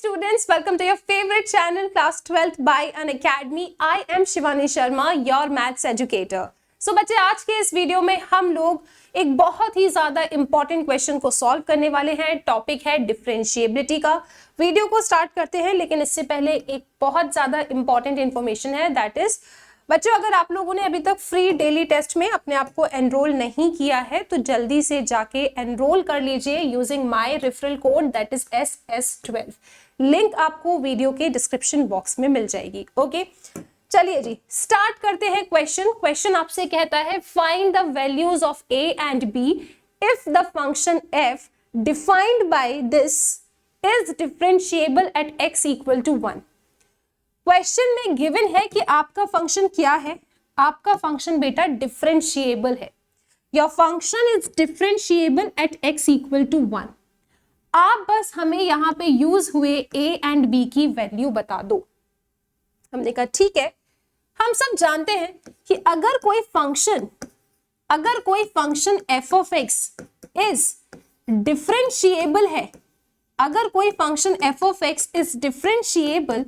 students, welcome to your favorite channel class 12th by Unacademy. I am Shivani Sharma, your maths educator. So बच्चे, आज के इस video में हम लोग एक बहुत ही ज्यादा इंपॉर्टेंट क्वेश्चन को सॉल्व करने वाले हैं। टॉपिक है डिफरेंशिएबिलिटी का। वीडियो को स्टार्ट करते हैं, लेकिन इससे पहले एक बहुत ज्यादा इंपॉर्टेंट इंफॉर्मेशन है, दैट इज बच्चों, अगर आप लोगों ने अभी तक फ्री डेली टेस्ट में अपने आप को एनरोल नहीं किया है तो जल्दी से जाके एनरोल कर लीजिए using my referral code that is SS12। Link आपको वीडियो के डिस्क्रिप्शन बॉक्स में मिल जाएगी। ओके, चलिए जी स्टार्ट करते हैं। क्वेश्चन आपसे कहता है find the values of a and b if the function f defined by this is differentiable at x equal to 1। Question में गिवन है कि आपका फंक्शन क्या है। आपका फंक्शन बेटा डिफरेंशिएबल है। Your function is differentiable at x equal to 1। आप बस हमें यहां पे यूज हुए a एंड b की वैल्यू बता दो। हमने कहा ठीक है, हम सब जानते हैं कि अगर कोई function f of x is differentiable है, अगर कोई function f of x is differentiable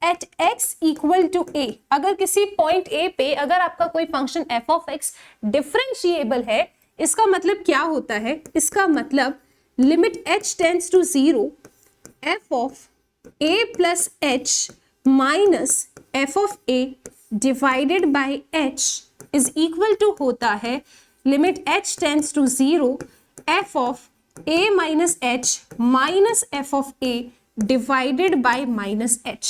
at x equal to a, अगर किसी पॉइंट a पे अगर आपका कोई function f of x differentiable है, इसका मतलब क्या होता है? इसका मतलब limit h tends to 0 f of a plus h minus f of a divided by h is equal to होता है limit h tends to 0 f of a minus h minus f of a divided by minus h।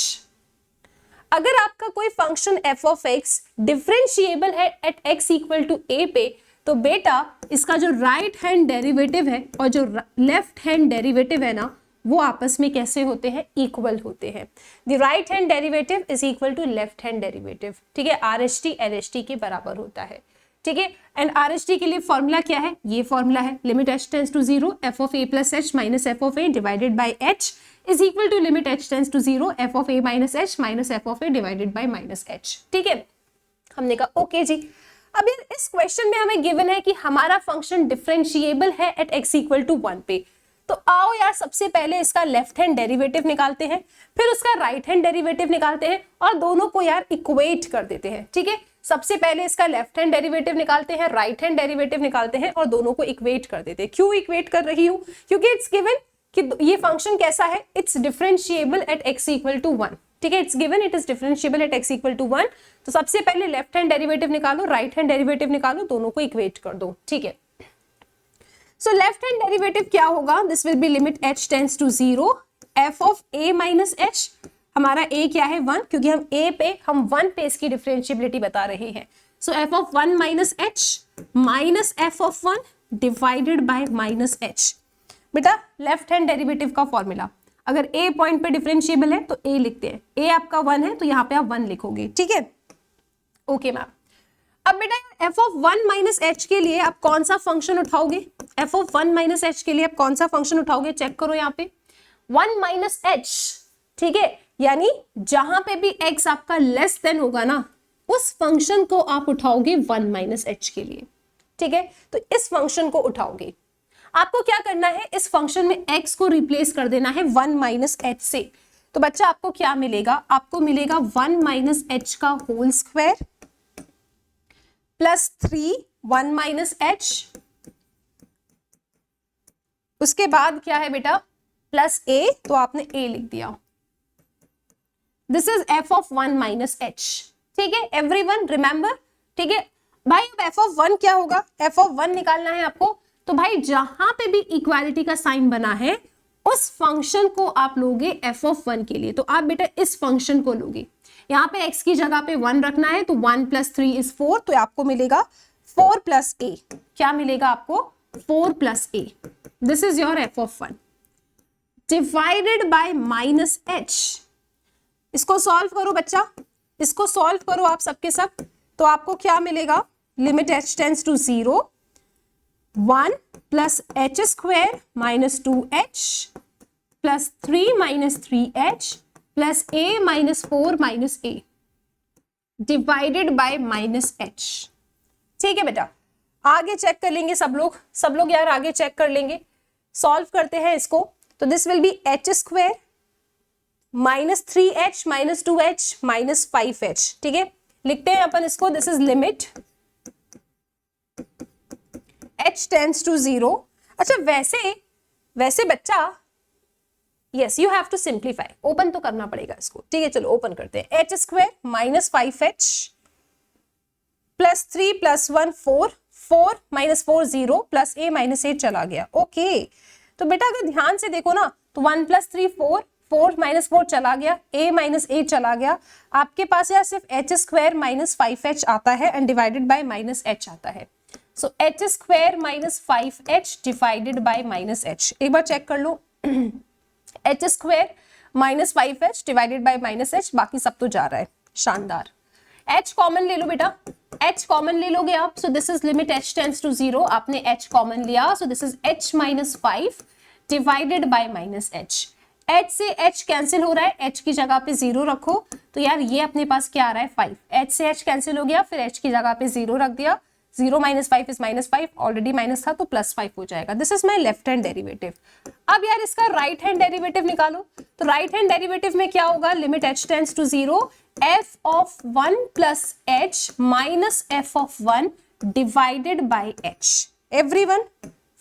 अगर आपका कोई function f of x differentiable है at x equal to a पे, तो बेटा इसका जो राइट हैंड डेरिवेटिव है और जो लेफ्ट हैंड डेरिवेटिव है ना, वो आपस में कैसे होते हैं? इक्वल होते हैं। The right hand derivative is equal to left hand derivative. ठीक है, RHT LHT के बराबर होता है। ठीक है, एंड RHT के लिए फॉर्मूला क्या है? ये फॉर्मूला है limit h tends to 0 f of a plus h minus f of a divided by h is equal to limit h tends to 0 f of a minus h minus f of a divided by minus h। ठीक है, हमने कहा okay जी। अब इस question में हमें given है कि हमारा फंक्शन डिफरेंशिएबल है एट x इक्वल टू 1 पे। तो आओ यार, सबसे पहले इसका लेफ्ट हैंड डेरिवेटिव निकालते हैं, फिर उसका राइट हैंड डेरिवेटिव निकालते हैं और दोनों को यार इक्वेट कर देते हैं। ठीक है, सबसे पहले इसका लेफ्ट हैंड डेरिवेटिव निकालते हैं, राइट हैंड डेरिवेटिव निकालते हैं और दोनों को इक्वेट कर देते हैं। क्यों इक्वेट कर रही हूं? क्योंकि इट्स गिवन कि ये फंक्शन कैसा है? It's differentiable at x equal to 1। ठीक है, it's given it is differentiable at x equal to 1। तो सबसे पहले लेफ्ट हैंड डेरिवेटिव निकालो, राइट हैंड डेरिवेटिव निकालो, दोनों को इक्वेट कर दो। ठीक है, सो लेफ्ट हैंड डेरिवेटिव क्या होगा? This will be limit h tends to 0 f of a minus h। हमारा a क्या है? 1, क्योंकि हम a पे 1 पे इसकी डिफरेंशिएबिलिटी बता रहे हैं। सो f of 1 minus h minus f of 1 divided by minus h। बेटा लेफ्ट हैंड डेरिवेटिव का फॉर्मूला, अगर a पॉइंट पे डिफरेंशिएबल है तो a लिखते हैं। a आपका 1 है तो यहाँ पे आप 1 लिखोगे। ठीक है, ओके मैम। अब बेटा f ऑफ 1 माइनस h के लिए आप कौन सा फंक्शन उठाओगे? f ऑफ 1 माइनस h के लिए आप कौन सा फंक्शन उठाओगे? चेक करो यहाँ पे 1 माइनस h। ठीक है, यानी जहां पे भी x आपका लेस देन होगा ना, उस फंक्शन को आप उठाओगे 1 माइनस h के लिए। ठीक है, तो इस फंक्शन को उठाओगे। आपको क्या करना है? इस फंक्शन में x को रिप्लेस कर देना है 1 माइनस h से। तो बच्चा आपको क्या मिलेगा? आपको मिलेगा 1 माइनस h का whole square plus 3 1 minus h। उसके बाद क्या है बेटा? प्लस a, तो आपने a लिख दिया। This is f of 1 minus h। ठीक है, एवरीवन रिमेंबर? ठीक है भाई, अब f ऑफ 1 क्या होगा? f ऑफ 1 निकालना है आपको। तो भाई जहां पे भी इक्वालिटी का साइन बना है, उस फंक्शन को आप लोगे f ऑफ 1 के लिए। तो आप बेटा इस फंक्शन को लोगे, यहाँ पे x की जगह पे 1 रखना है, तो 1 प्लस 3 इज 4, तो आपको मिलेगा 4 प्लस a। क्या मिलेगा आपको? 4 plus a। This is your f of 1 divided by minus h। इसको सॉल्व करो बच्चा, इसको सॉल्व करो आप सबके सब। तो आपको क्या मिलेगा? Limit h tends to 0 1 plus h square minus 2h plus 3 minus 3h plus a minus 4 minus a divided by minus h। ठीक है बेटा, आगे चेक कर लेंगे सब लोग यार आगे चेक कर लेंगे। सॉल्व करते हैं इसको। तो this will be h square -3h -2h -5h, ठीक है, लिखते हैं अपन इसको, this is limit h tends to 0। अच्छा वैसे बच्चा, yes you have to simplify, open तो करना पड़ेगा इसको, ठीक है, चलो ओपन करते हैं। h स्क्वायर -5h +3 + 1 4 4 -4 0 + a -8 चला गया। ओके तो बेटा अगर ध्यान से देखो ना तो 1 + 3 4 4 -4 चला गया, a -8 चला गया, आपके पास यार सिर्फ h स्क्वायर -5h आता है एंड डिवाइडेड बाय -h आता है। सो h square -5h divided by -h, एक बार चेक कर लो h square -5h divided by -h, बाकी सब तो जा रहा है, शानदार। h कॉमन ले लो बेटा, h कॉमन ले लोगे आप, so this is limit h tends to 0, आपने h कॉमन लिया, so this is h -5 divided by -h। h से h कैंसिल हो रहा है, h की जगह पे 0 रखो, तो यार ये अपने पास क्या आ रहा है 5, h से h कैंसिल हो गया, फिर h की जगह पे 0 रख दिया, 0 - 5 इज -5, ऑलरेडी माइनस था तो +5 हो जाएगा। This is my left hand derivative. अब यार इसका राइट हैंड डेरिवेटिव निकालो, तो राइट हैंड डेरिवेटिव में क्या होगा, limit h tends to 0, f of 1 + h - f of 1 divided by h। Everyone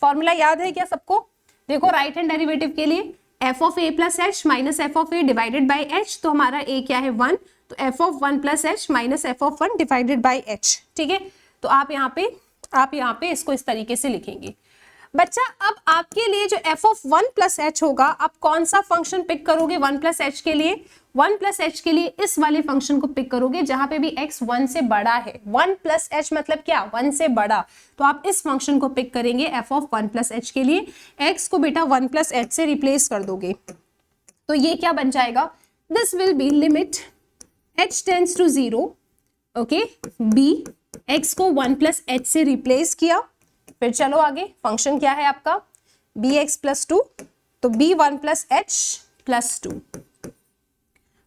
formula याद है क्या सबको? देखो राइट हैंड डेरिवेटिव के लिए f of a + h - f of a divided by h, तो हमारा a क्या है 1, तो f of 1 + h - f of 1 divided by h, ठीक है। तो आप यहाँ पे इसको इस तरीके से लिखेंगे। बच्चा अब आपके लिए जो f of 1 + h होगा, आप कौन सा फंक्शन पिक करोगे 1 + h के लिए? 1 + h के लिए इस वाले फंक्शन को पिक करोगे जहां पे भी x 1 से बड़ा है। 1 + h मतलब क्या, 1 से बड़ा, तो आप इस फंक्शन को पिक करेंगे f of 1 + h के लिए। x को बेटा 1 + h से रिप्लेस कर दोगे, तो ये क्या बन जाएगा, this will be limit h tends to 0, okay, b, x को 1 + h से रिप्लेस किया, फिर चलो आगे, फंक्शन क्या है आपका bx + 2, तो b 1 + h + 2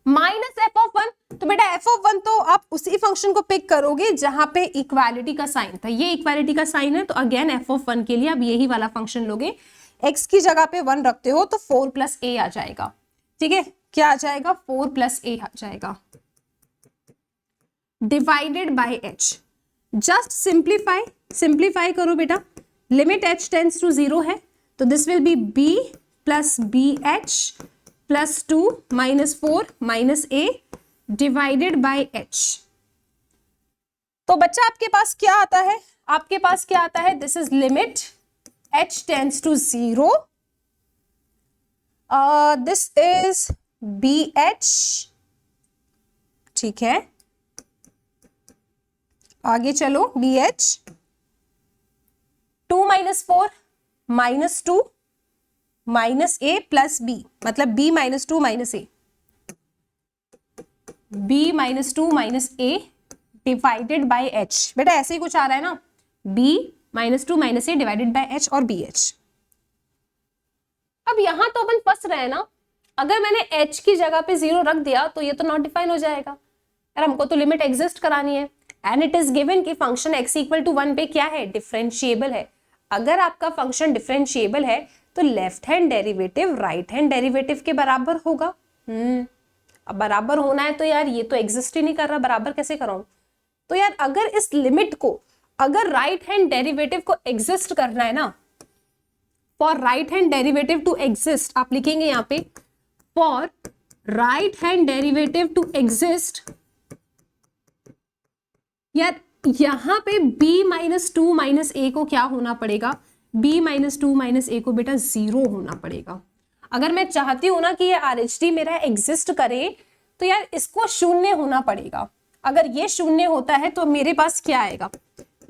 -f of 1, तो बेटा f of 1 तो आप उसी फंक्शन को पिक करोगे जहां पे इक्वालिटी का साइन था, ये इक्वालिटी का साइन है, तो अगेन f of 1 के लिए आप यही वाला फंक्शन लोगे, x की जगह पे 1 रखते हो तो 4 + a आ जाएगा, ठीक है, क्या आ जाएगा 4 + a आ जाएगा, divided by h। Just simplify करो बेटा, लिमिट h टेंड्स टू 0 है, तो this will B b + bh + 2 - 4 - a divided by h। तो बच्चा आपके पास क्या आता है, आपके पास क्या आता है, this is limit h tends to 0, this is bh, ठीक है, आगे चलो bh 2 - 4 - 2 - a + b, मतलब b - 2 - a, b - 2 - a divided by h। बेटा ऐसे ही कुछ आ रहा है ना, b - 2 - a divided by h और bh। अब यहां तो अपन फंस रहे हैं ना, अगर मैंने h की जगह पे 0 रख दिया तो ये तो नॉट डिफाइन हो जाएगा यार, हमको तो लिमिट एग्जिस्ट करानी है, एंड इट इज गिवन कि फंक्शन x = 1 पे क्या है, डिफरेंशिएबल है। अगर आपका फंक्शन डिफरेंशिएबल है तो left hand derivative right hand derivative के बराबर होगा। अब बराबर होना है तो यार ये तो एग्जिस्ट ही नहीं कर रहा, बराबर कैसे कराऊं? तो यार अगर इस लिमिट को, अगर राइट हैंड डेरिवेटिव को एग्जिस्ट करना है ना, for right hand derivative two exist, आप लिखेंगे यहाँ पे for right hand derivative two exist, यार यहां पे b - 2 - a को क्या होना पड़ेगा, b - 2 - a को बेटा 0 होना पड़ेगा। अगर मैं चाहती हूं ना कि ये RHD मेरा एग्जिस्ट करे तो यार इसको 0 होना पड़ेगा। अगर ये 0 होता है तो मेरे पास क्या आएगा,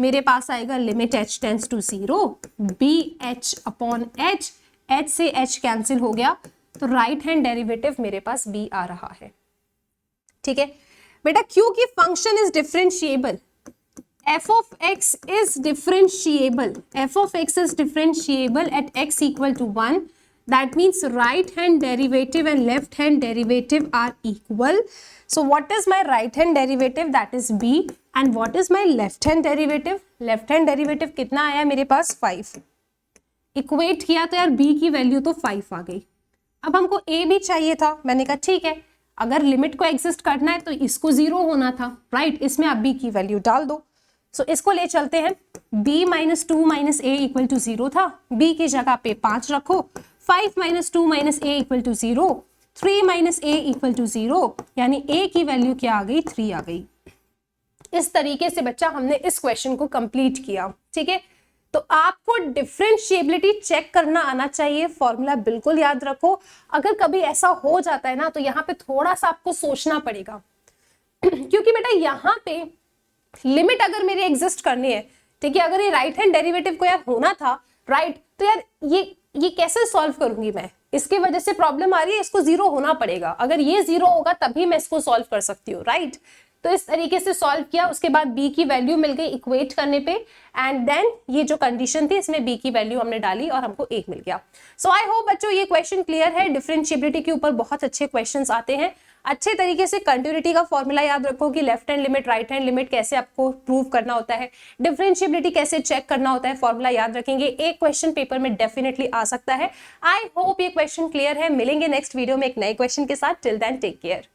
मेरे पास आएगा limit h tends to 0, bh upon h, h से h कैंसिल हो गया, तो राइट हैंड डेरिवेटिव मेरे पास b आ रहा है, ठीक है बेटा, क्योंकि function is differentiable, f of x is differentiable, f of x is differentiable at x = 1, that means right hand derivative and left hand derivative are equal. So what is my right hand derivative, that is b, and what is my left hand derivative, left hand derivative कितना आया मेरे पास 5, equate किया तो यार b की value तो 5 आ गई। अब हमको a भी चाहिए था, मैंने कहा ठीक है, अगर लिमिट को एग्जिस्ट करना है तो इसको 0 होना था, राइट। इसमें आप b की वैल्यू डाल दो। सो इसको ले चलते हैं, b minus 2 minus a equal to 0 था, b की जगह पे 5 रखो, 5 minus 2 minus a equal to 0, 3 minus a equal to 0, यानी a की वैल्यू क्या आ गई, 3 आ गई। इस तरीके से बच्चा हमने इस क्वेश्चन को कंप्लीट किया, ठीक है। तो आपको डिफरेंशिएबिलिटी चेक करना आना चाहिए, फॉर्मूला बिल्कुल याद रखो। अगर कभी ऐसा हो जाता है ना तो यहाँ पे थोड़ा सा आपको सोचना पड़ेगा क्योंकि बेटा यहाँ पे लिमिट अगर मेरी एग्जिस्ट करनी है, ठीक है, अगर ये राइट हैंड डेरिवेटिव को यार होना था, राइट, तो यार ये कैसे सॉल्व करूंगी मैं, इसकी वजह से प्रॉब्लम आ रही है, इसको 0 होना पड़ेगा, अगर ये 0 होगा तभी मैं इसको सॉल्व कर सकती हूँ, राइट। तो इस तरीके से सॉल्व किया, उसके बाद b की वैल्यू मिल गई इक्वेट करने पे, एंड देन ये जो कंडीशन थी इसमें b की वैल्यू हमने डाली और हमको 1 मिल गया। सो आई होप बच्चों ये क्वेश्चन क्लियर है। डिफरेंशिएबिलिटी के ऊपर बहुत अच्छे क्वेश्चंस आते हैं। अच्छे तरीके से कंटिन्यूटी का फॉर्मूला याद रखो कि left hand limit right hand limit कैसे आपको प्रूव करना होता है, डिफरेंशिएबिलिटी कैसे चेक करना होता है, फॉर्मूला याद रखेंगे, एक क्वेश्चन पेपर में डेफिनेटली आ सकता है। आई होप ये क्वेश्चन क्लियर है। मिलेंगे नेक्स्ट वीडियो में एक नए क्वेश्चन के साथ। Till then take care.